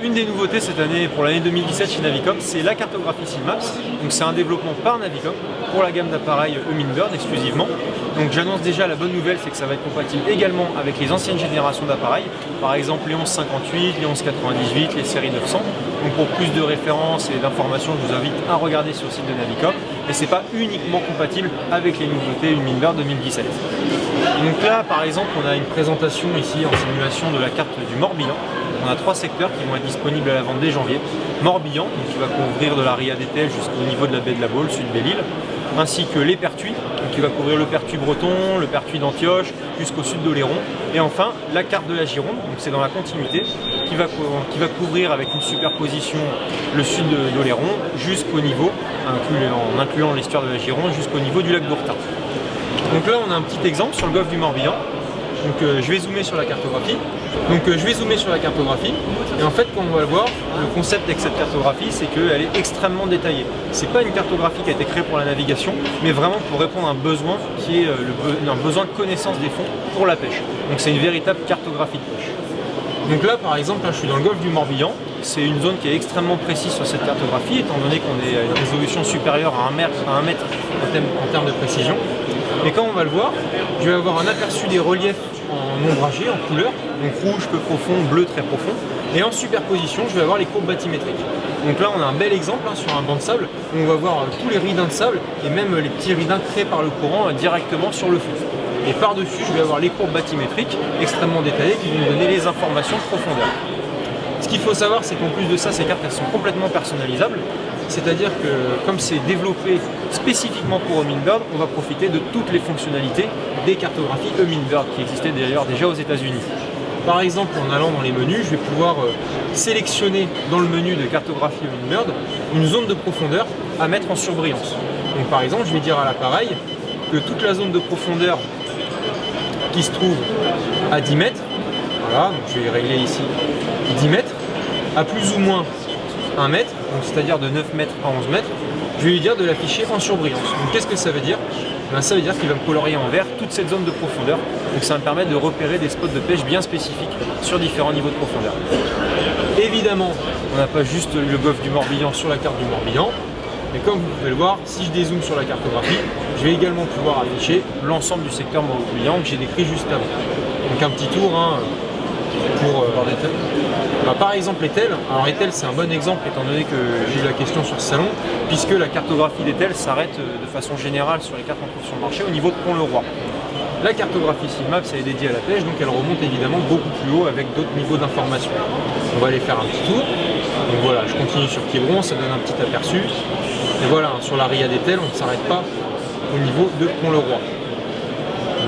une des nouveautés cette année, pour l'année 2017 chez Navicom, c'est la cartographie SeaMaps. Donc c'est un développement par Navicom pour la gamme d'appareils Humminbird exclusivement. Donc j'annonce déjà la bonne nouvelle, c'est que ça va être compatible également avec les anciennes générations d'appareils, par exemple les 1158, les 1198, les séries 900. Donc pour plus de références et d'informations, je vous invite à regarder sur le site de Navicom. Et c'est pas uniquement compatible avec les nouveautés Humminbird 2017. Donc là, par exemple, on a une présentation ici en simulation de la carte du Morbihan. On a 3 secteurs qui vont être disponibles à la vente dès janvier. Morbihan, donc qui va couvrir de la Ria d'Etel jusqu'au niveau de la baie de la Baule, sud Belle-Île, ainsi que les Pertuis, qui va couvrir le Pertuis breton, le Pertuis d'Antioche, jusqu'au sud d'Oléron. Et enfin, la carte de la Gironde, donc c'est dans la continuité, qui va couvrir avec une superposition le sud d'Oléron jusqu'au niveau, en incluant l'estuaire de la Gironde, jusqu'au niveau du lac d'Ourtin. Donc là, on a un petit exemple sur le golfe du Morbihan. Donc je vais zoomer sur la cartographie. Et en fait, comme on va le voir, le concept avec cette cartographie, c'est qu'elle est extrêmement détaillée. C'est pas une cartographie qui a été créée pour la navigation, mais vraiment pour répondre à un besoin qui est un besoin de connaissance des fonds pour la pêche. Donc c'est une véritable cartographie de pêche. Donc là, par exemple, je suis dans le golfe du Morbihan. C'est une zone qui est extrêmement précise sur cette cartographie, étant donné qu'on est à une résolution supérieure à 1 mètre en termes de précision. Et quand on va le voir, je vais avoir un aperçu des reliefs en ombragé, en couleur, donc rouge peu profond, bleu très profond. Et en superposition, je vais avoir les courbes bathymétriques. Donc là, on a un bel exemple sur un banc de sable, où on va voir tous les ridins de sable, et même les petits ridins créés par le courant directement sur le fond. Et par-dessus, je vais avoir les courbes bathymétriques extrêmement détaillées qui vont me donner les informations de profondeur. Ce qu'il faut savoir, c'est qu'en plus de ça, ces cartes elles sont complètement personnalisables. C'est-à-dire que comme c'est développé spécifiquement pour Humminbird, on va profiter de toutes les fonctionnalités des cartographies Humminbird qui existaient d'ailleurs déjà aux États-Unis. Par exemple, en allant dans les menus, je vais pouvoir sélectionner dans le menu de cartographie Humminbird une zone de profondeur à mettre en surbrillance. Donc par exemple, je vais dire à l'appareil que toute la zone de profondeur qui se trouve à 10 mètres, voilà, donc je vais régler ici 10 mètres, à plus ou moins 1 mètre, c'est-à-dire de 9 mètres à 11 mètres, je vais lui dire de l'afficher en surbrillance. Donc qu'est-ce que ça veut dire? Ça veut dire qu'il va me colorier en vert toute cette zone de profondeur. Donc ça va me permettre de repérer des spots de pêche bien spécifiques sur différents niveaux de profondeur. Évidemment, on n'a pas juste le golfe du Morbihan sur la carte du Morbihan, mais comme vous pouvez le voir, si je dézoome sur la cartographie, je vais également pouvoir afficher l'ensemble du secteur Morbihan que j'ai décrit juste avant. Donc un petit tour pour par exemple Etel. Alors Etel c'est un bon exemple étant donné que j'ai eu la question sur ce salon, puisque la cartographie d'Etel s'arrête de façon générale sur les cartes qu'on trouve sur le marché au niveau de Pont-le-Roi. La cartographie SeaMaps elle est dédiée à la pêche, donc elle remonte évidemment beaucoup plus haut avec d'autres niveaux d'information. On va aller faire un petit tour. Donc voilà, je continue sur Quiberon, ça donne un petit aperçu. Et voilà, sur la Ria d'Etel, on ne s'arrête pas au niveau de Pont-le-Roi.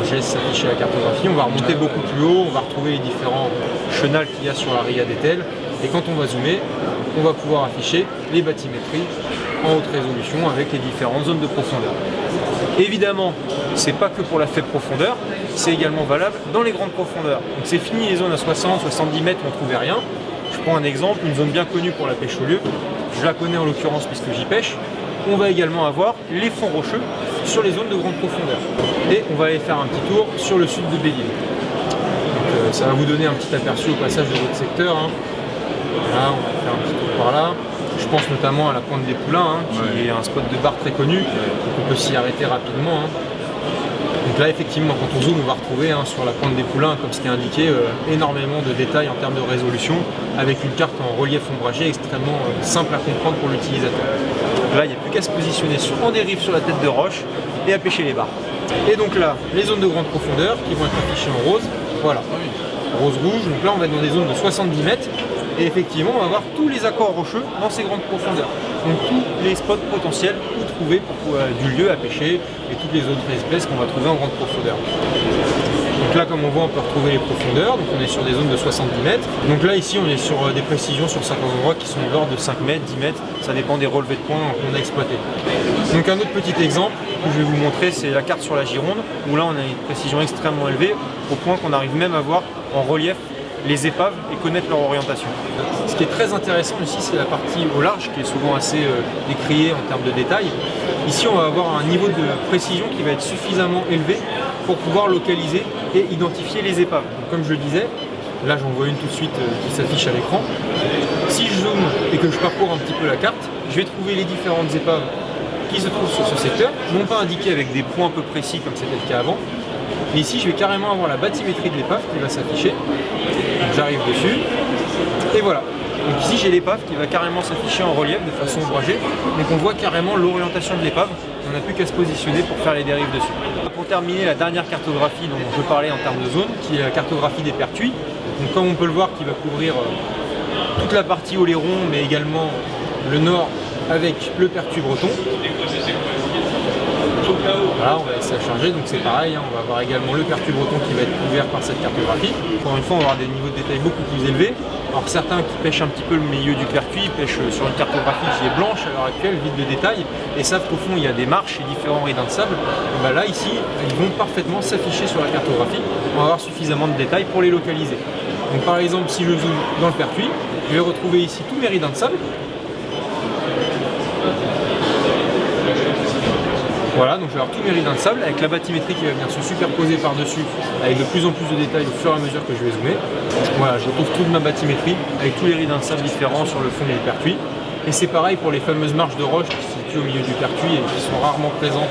Je laisse s'afficher la cartographie, on va remonter beaucoup plus haut, on va retrouver les différents chenals qu'il y a sur la Ria d'Etel. Et quand on va zoomer, on va pouvoir afficher les bathymétries en haute résolution avec les différentes zones de profondeur. Évidemment, c'est pas que pour la faible profondeur, c'est également valable dans les grandes profondeurs. Donc c'est fini les zones à 60-70 mètres où on ne trouvait rien. Je prends un exemple, une zone bien connue pour la pêche au lieu. Je la connais en l'occurrence puisque j'y pêche. On va également avoir les fonds rocheux sur les zones de grande profondeur. Et on va aller faire un petit tour sur le sud de Belle-Île. Donc ça va vous donner un petit aperçu au passage de votre secteur. Voilà, on va faire un petit tour par là. Je pense notamment à la Pointe des Poulains, qui est un spot de bar très connu, donc on peut s'y arrêter rapidement. Donc là, effectivement, quand on zoome, on va retrouver sur la Pointe des Poulains, comme ce qui est indiqué, énormément de détails en termes de résolution, avec une carte en relief ombragé extrêmement simple à comprendre pour l'utilisateur. Là, il n'y a plus qu'à se positionner en dérive sur la tête de roche et à pêcher les bars. Et donc là, les zones de grande profondeur qui vont être affichées en rose, voilà, rose-rouge. Donc là, on va être dans des zones de 70 mètres. Et effectivement, on va avoir tous les accords rocheux dans ces grandes profondeurs. Donc tous les spots potentiels où trouver du lieu à pêcher et toutes les autres espèces qu'on va trouver en grande profondeur. Donc là, comme on voit, on peut retrouver les profondeurs. Donc on est sur des zones de 70 mètres. Donc là, ici, on est sur des précisions sur certains endroits qui sont de l'ordre de 5 mètres, 10 mètres. Ça dépend des relevés de points qu'on a exploités. Donc un autre petit exemple que je vais vous montrer, c'est la carte sur la Gironde, où là, on a une précision extrêmement élevée, au point qu'on arrive même à voir en relief les épaves et connaître leur orientation. Ce qui est très intéressant ici, c'est la partie au large qui est souvent assez décriée en termes de détails. Ici, on va avoir un niveau de précision qui va être suffisamment élevé pour pouvoir localiser et identifier les épaves. Donc, comme je le disais, Là j'en vois une tout de suite qui s'affiche à l'écran. Si je zoome et que je parcours un petit peu la carte, je vais trouver les différentes épaves qui se trouvent sur ce secteur, non pas indiquées avec des points un peu précis comme c'était le cas avant. Et ici je vais carrément avoir la bathymétrie de l'épave qui va s'afficher. J'arrive dessus et voilà. Donc ici j'ai l'épave qui va carrément s'afficher en relief de façon ombragée. Donc on voit carrément l'orientation de l'épave. On n'a plus qu'à se positionner pour faire les dérives dessus. Pour terminer, la dernière cartographie dont je parlais en termes de zone, qui est la cartographie des pertuis. Donc comme on peut le voir, qui va couvrir toute la partie Oléron, mais également le nord avec le pertuis breton. Voilà, on va laisser à charger, donc c'est pareil, on va avoir également le pertuis breton qui va être couvert par cette cartographie. Encore une fois, on va avoir des niveaux de détail beaucoup plus élevés. Alors certains qui pêchent un petit peu le milieu du pertuis pêchent sur une cartographie qui est blanche à l'heure actuelle, vide de détails, et savent qu'au fond il y a des marches et différents ridins de sable. Et ben là, ici, ils vont parfaitement s'afficher sur la cartographie. On va avoir suffisamment de détails pour les localiser. Donc par exemple, si je zoome dans le pertuis, je vais retrouver ici tous mes ridins de sable. Voilà, donc je vais avoir tous mes ridins de sable avec la bathymétrie qui va venir se superposer par-dessus avec de plus en plus de détails au fur et à mesure que je vais zoomer. Voilà, je retrouve toute ma bathymétrie avec tous les ridins de sable différents sur le fond du pertuis. Et c'est pareil pour les fameuses marches de roche qui se situent au milieu du pertuis et qui sont rarement présentes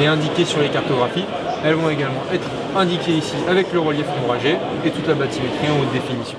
et indiquées sur les cartographies. Elles vont également être indiquées ici avec le relief ombragé et toute la bathymétrie en haute définition.